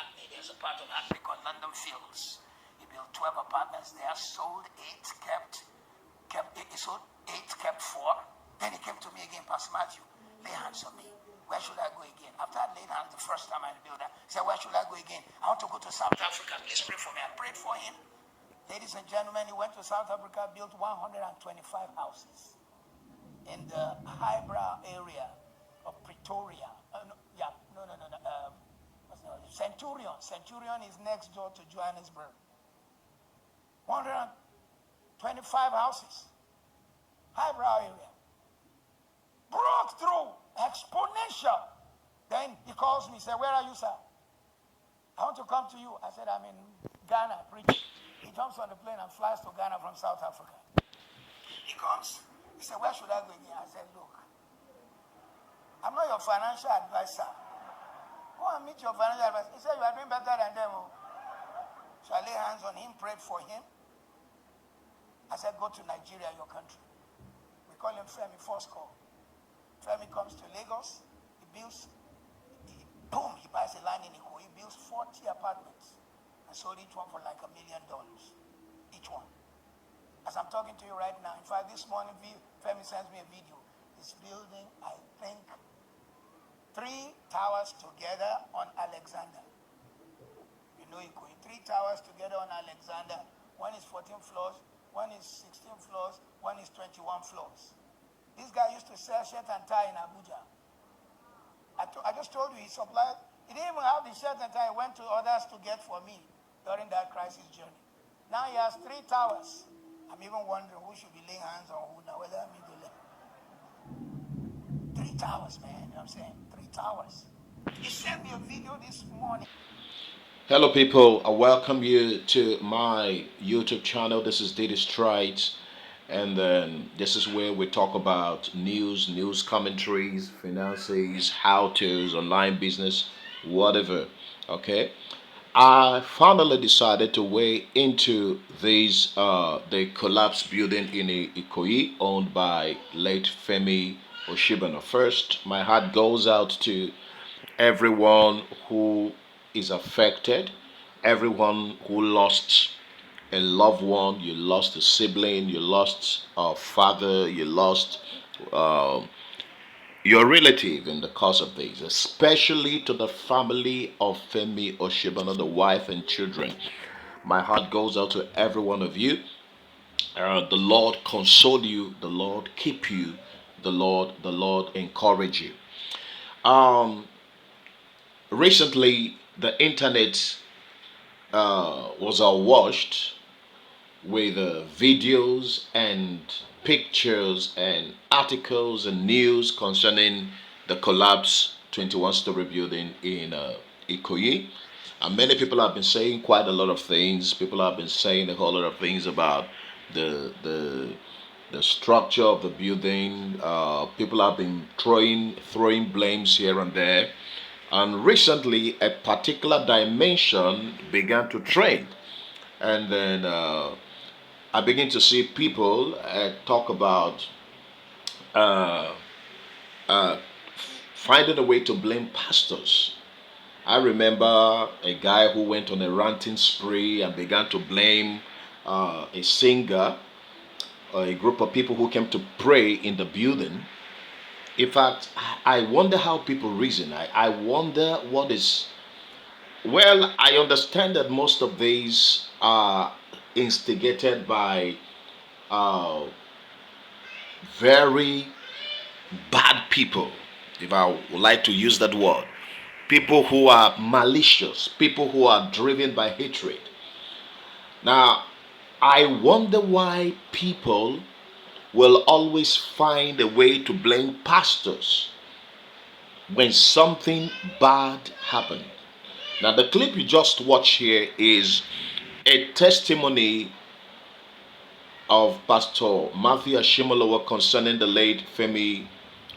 Hackney. There's a part of Hackney called London Fields. He built 12 apartments there, sold 8, he sold 8, kept 4. Then he came to me again, Pastor Mathew, lay hands on me. Where should I go again? After I laid hands the first time I built that, he said, where should I go again? I want to go to South Africa. Please pray for me. I prayed for him. Ladies and gentlemen, he went to South Africa, built 125 houses in the highbrow area of Pretoria. Centurion. Centurion is next door to Johannesburg. 125 houses. Highbrow area. Broke through. Exponential. Then he calls me, said, where are you, sir? I want to come to you. I said, I'm in Ghana preaching. He jumps on the plane and flies to Ghana from South Africa. He comes. He said, where should I go again? I said, look, I'm not your financial advisor. Go and meet your financial advisor. He said, you are doing better than them. So I lay hands on him, prayed for him. I said, go to Nigeria, your country. We call him Femi, first call. Femi comes to Lagos. He builds, he buys a land in Ikoyi. He builds 40 apartments. I sold each one for like $1 million. Each one. As I'm talking to you right now, in fact, this morning, Femi sends me a video. He's building, I think, 3 towers together on Alexander. You know Ikoyi. 3 towers together on Alexander. One is 14 floors, one is 16 floors, one is 21 floors. This guy used to sell shirt and tie in Abuja. I just told you he supplied. He didn't even have the shirt and tie. He went to others to get for me during that crisis journey. Now he has 3 towers. I'm even wondering who should be laying hands on who now. Whether I mean to lay. 3 towers, man. You know what I'm saying? 3 towers. He sent me a video this morning. Hello people, I welcome you to my YouTube channel. This is Didi Strides, and then this is where we talk about news commentaries, finances, how-tos, online business, whatever. Okay, I finally decided to weigh into this the collapsed building in Ikoyi, owned by late Femi Osibona. First, my heart goes out to everyone who is affected, everyone who lost a loved one, you lost a sibling, you lost a father, you lost your relative in the course of this, especially to the family of Femi Osibona, the wife and children. My heart goes out to every one of you. The Lord console you, the Lord keep you, the Lord encourage you. Recently, the internet was awash with videos and pictures and articles and news concerning the collapsed 21-story building in Ikoyi. And many people have been saying quite a lot of things. People have been saying a whole lot of things about the structure of the building. People have been throwing blames here and there. And recently, a particular dimension began to trend. And then I begin to see people talk about finding a way to blame pastors. I remember a guy who went on a ranting spree and began to blame a singer, or a group of people who came to pray in the building. In fact, I wonder how people reason. I wonder what is... Well, I understand that most of these are instigated by very bad people, if I would like to use that word. People who are malicious, people who are driven by hatred. Now, I wonder why people will always find a way to blame pastors when something bad happened. Now, the clip you just watched here is a testimony of Pastor Mathew Ashimolowo concerning the late Femi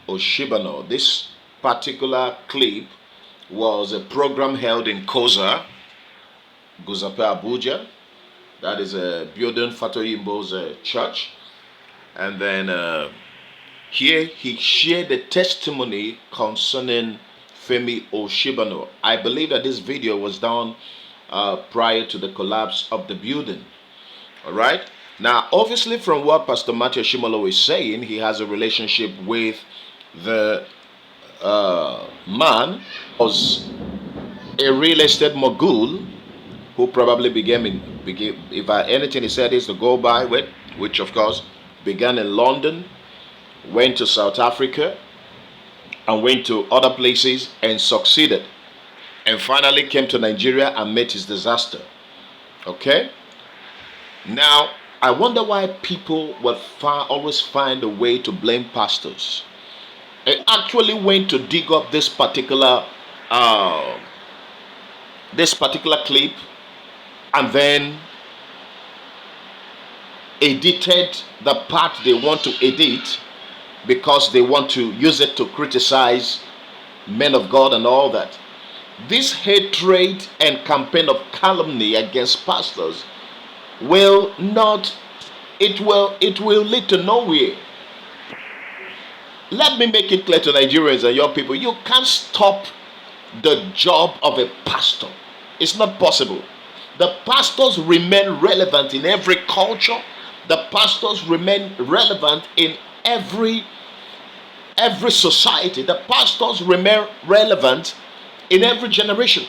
Osibona. This particular clip was a program held in COZA, Abuja. That is a building Fatoyimbo's church. And then here he shared a testimony concerning Femi Osibona. I believe that this video was done prior to the collapse of the building. All right. Now, obviously, from what Pastor Mathew Ashimolowo is saying, he has a relationship with the man who was a real estate mogul who probably if anything he said is to go by with, which of course began in London, went to South Africa, and went to other places and succeeded, and finally came to Nigeria and met his disaster. Okay? Now, I wonder why people will always find a way to blame pastors. I actually went to dig up this particular clip and then edited the part they want to edit because they want to use it to criticize men of God and all that. This hatred and campaign of calumny against pastors will lead to nowhere. Let me make it clear to Nigerians and your people, you can't stop the job of a pastor. It's not possible. The pastors remain relevant in every culture. The pastors remain relevant in every society. The pastors remain relevant in every generation.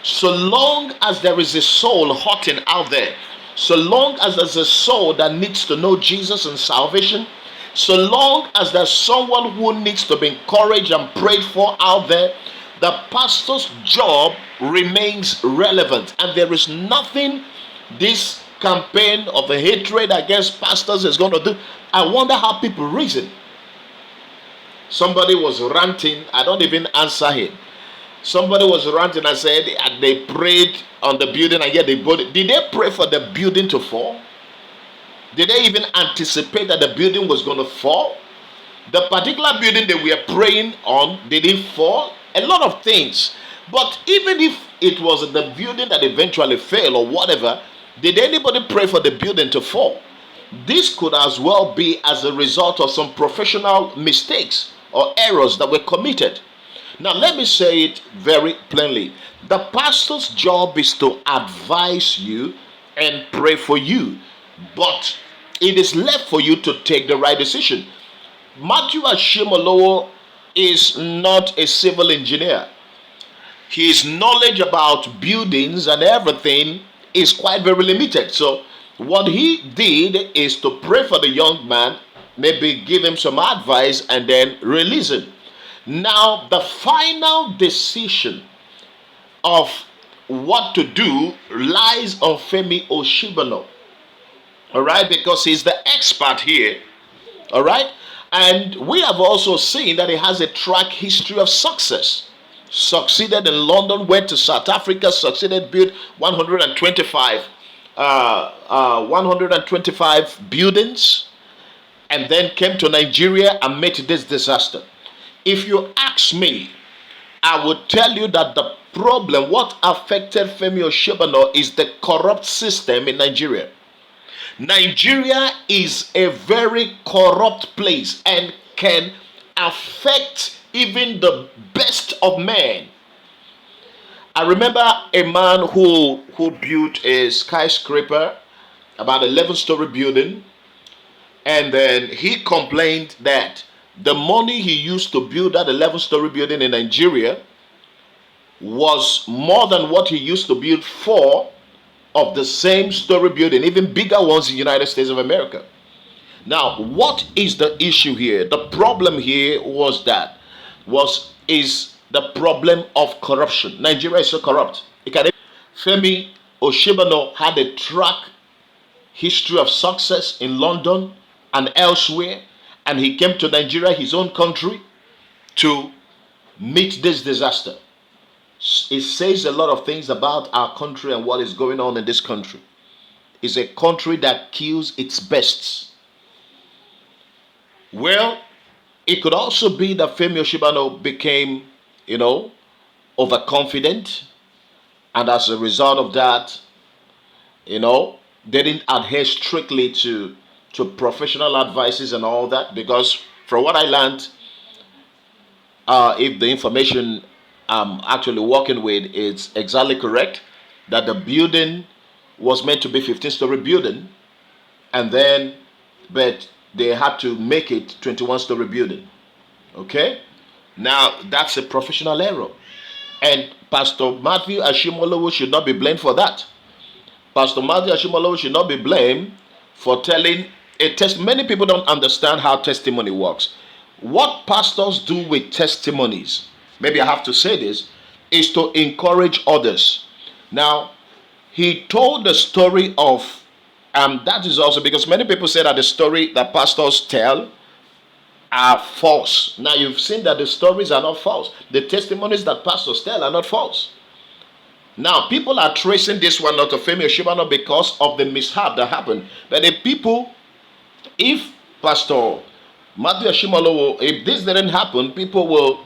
So long as there is a soul hurting out there, so long as there's a soul that needs to know Jesus and salvation, so long as there's someone who needs to be encouraged and prayed for out there, the pastor's job remains relevant. And there is nothing this campaign of a hatred against pastors is going to do. I wonder how people reason. Somebody was ranting. I don't even answer him. Somebody was ranting and said they prayed on the building and yet they bought it. Did they pray for the building to fall? Did they even anticipate that the building was going to fall? The particular building they were praying on, did it fall? A lot of things. But even if it was the building that eventually fell or whatever, did anybody pray for the building to fall? This could as well be as a result of some professional mistakes or errors that were committed. Now, let me say it very plainly. The pastor's job is to advise you and pray for you, but it is left for you to take the right decision. Mathew Ashimolowo is not a civil engineer. His knowledge about buildings and everything is quite very limited. So what he did is to pray for the young man, maybe give him some advice and then release him. Now, the final decision of what to do lies on Femi Osibona. All right, because he's the expert here. All right, and we have also seen that he has a track history of success. Succeeded in London, went to South Africa, succeeded, built 125 buildings, and then came to Nigeria and met this disaster. If you ask me, I would tell you that the problem, what affected Femi Osibona, is the corrupt system in Nigeria. Nigeria is a very corrupt place and can affect even the best of men. I remember a man who built a skyscraper, about 11-story building, and then he complained that the money he used to build that 11-story building in Nigeria was more than what he used to build 4 of the same story building, even bigger ones in the United States of America. Now, what is the issue here? The problem here is the problem of corruption. Nigeria is so corrupt. Femi Osibona had a track history of success in London and elsewhere, and he came to Nigeria, his own country, to meet this disaster. It says a lot of things about our country and what is going on in this country. It's a country that kills its best. Well, it could also be that Femi Osibona became, overconfident, and as a result of that, they didn't adhere strictly to professional advices and all that, because from what I learned, if the information I'm actually working with, it's exactly correct that the building was meant to be 15-story building, and then but they had to make it 21-story building. Okay, now that's a professional error, and Pastor Mathew Ashimolowo should not be blamed for that. Pastor Mathew Ashimolowo should not be blamed for telling a test. Many people don't understand how testimony works. What pastors do with testimonies, maybe I have to say this, is to encourage others. Now, he told the story of, that is also because many people say that the story that pastors tell are false. Now, you've seen that the stories are not false. The testimonies that pastors tell are not false. Now, people are tracing this one not to Femi Osibona because of the mishap that happened. But if Pastor Mathew Ashimolowo, if this didn't happen, people will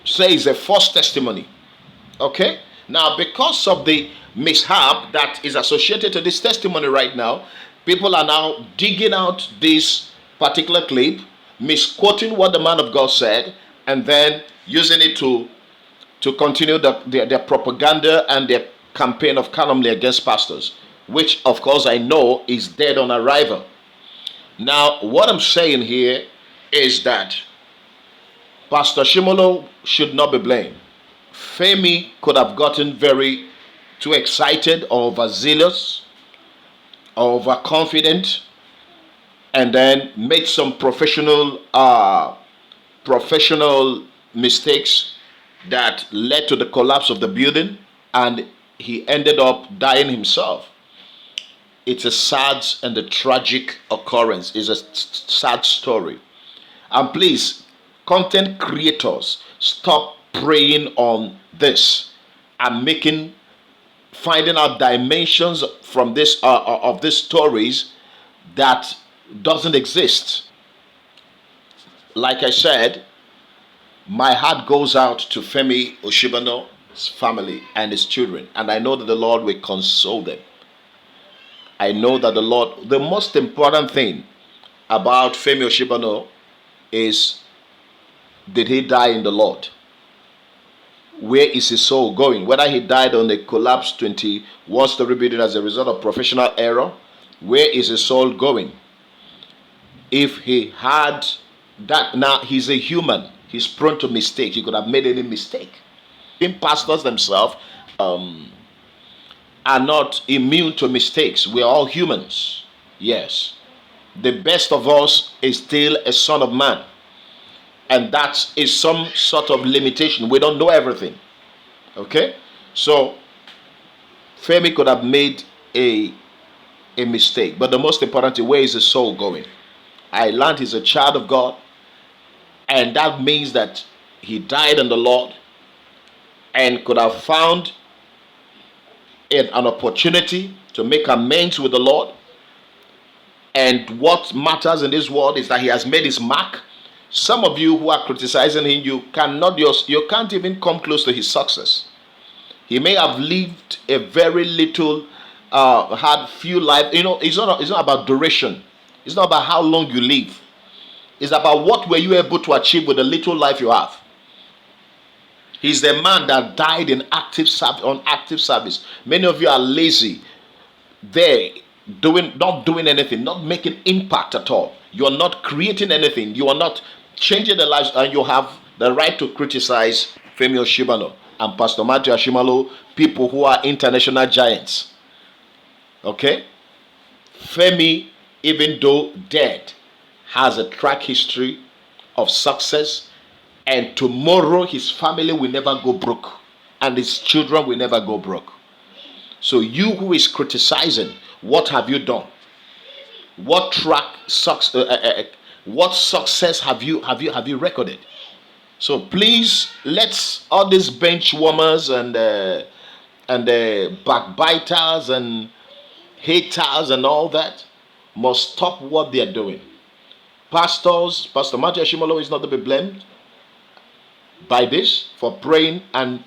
say it's a false testimony. Okay? Now, because of the mishap that is associated to this testimony right now, people are now digging out this particular clip, misquoting what the man of God said, and then using it to continue their propaganda and their campaign of calumny against pastors, which of course I know is dead on arrival. Now, what I'm saying here is that Pastor Ashimolowo should not be blamed. Femi could have gotten very too excited or overzealous or overconfident and then made some professional mistakes that led to the collapse of the building, and he ended up dying himself. It's a sad and a tragic occurrence. It's a sad story. And please, content creators, stop preying on this and finding out dimensions from this of these stories that doesn't exist. Like I said, my heart goes out to Femi Osibona's family and his children, and I know that the Lord will console them. I know that the most important thing about Femi Osibona is, did he die in the Lord? Where is his soul going? Whether he died on a collapsed 21-story building as a result of professional error, where is his soul going? If he had that, now he's a human. He's prone to mistake. He could have made any mistake. Pastors themselves are not immune to mistakes. We are all humans. Yes. The best of us is still a son of man. And that is some sort of limitation. We don't know everything. Okay? So, Femi could have made a mistake. But the most important thing, where is his soul going? I learned he's a child of God. And that means that he died in the Lord and could have found an opportunity to make amends with the Lord. And what matters in this world is that he has made his mark. Some of you who are criticizing him, you can't even come close to his success. He may have lived a very little, had few life. It's not about duration. It's not about how long you live. It's about what were you able to achieve with the little life you have. He's the man that died in on active service. Many of you are lazy. Not doing anything, not making impact at all. You are not creating anything. You are not changing the lives, and you have the right to criticize Femi Osibona and Pastor Mathew Ashimolowo, people who are international giants. Okay? Femi, even though dead, has a track history of success, and tomorrow his family will never go broke and his children will never go broke. So you who is criticizing, what have you done? What what success have you recorded? So please, let's, all these bench warmers and backbiters and haters and all that must stop what they are doing. Pastor Mathew Ashimolowo is not to be blamed by this for praying and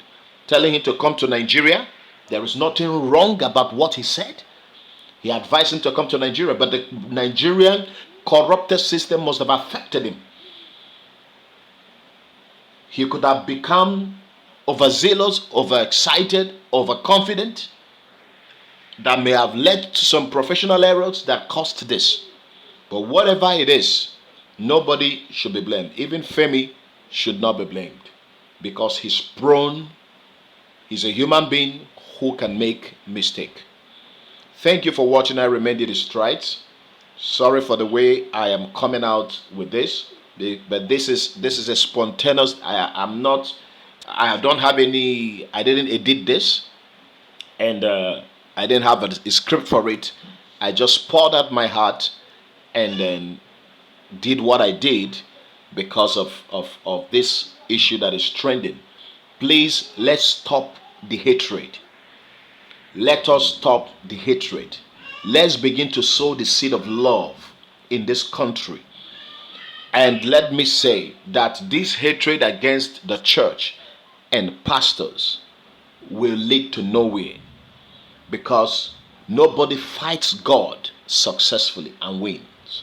telling him to come to Nigeria. There is nothing wrong about what he said. He advised him to come to Nigeria, but the Nigerian corrupted system must have affected him. He could have become overzealous, overexcited, overconfident, that may have led to some professional errors that caused this. But whatever it is, nobody should be blamed. Even Femi should not be blamed, because he's a human being who can make mistake. Thank you for watching. I remain Didi Strides. Sorry for the way I am coming out with this, but this is a spontaneous. I don't have any. I didn't edit this, and I didn't have a script for it. I just poured out my heart, and then did what I did because of this issue that is trending. Please, let's stop the hatred. Let us stop the hatred. Let's begin to sow the seed of love in this country. And let me say that this hatred against the church and pastors will lead to nowhere, because nobody fights God successfully and wins.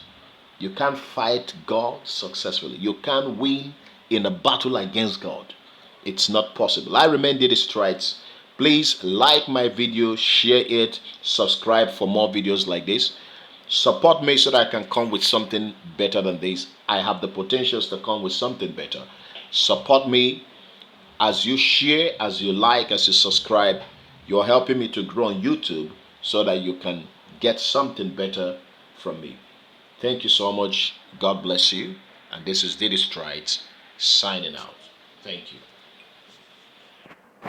You can't fight God successfully. You can't win in a battle against God. It's not possible. I remain Didi Strides. Please like my video, share it, subscribe for more videos like this. Support me so that I can come with something better than this. I have the potentials to come with something better. Support me as you share, as you like, as you subscribe. You're helping me to grow on YouTube so that you can get something better from me. Thank you so much. God bless you. And this is Didi Strides signing out. Thank you.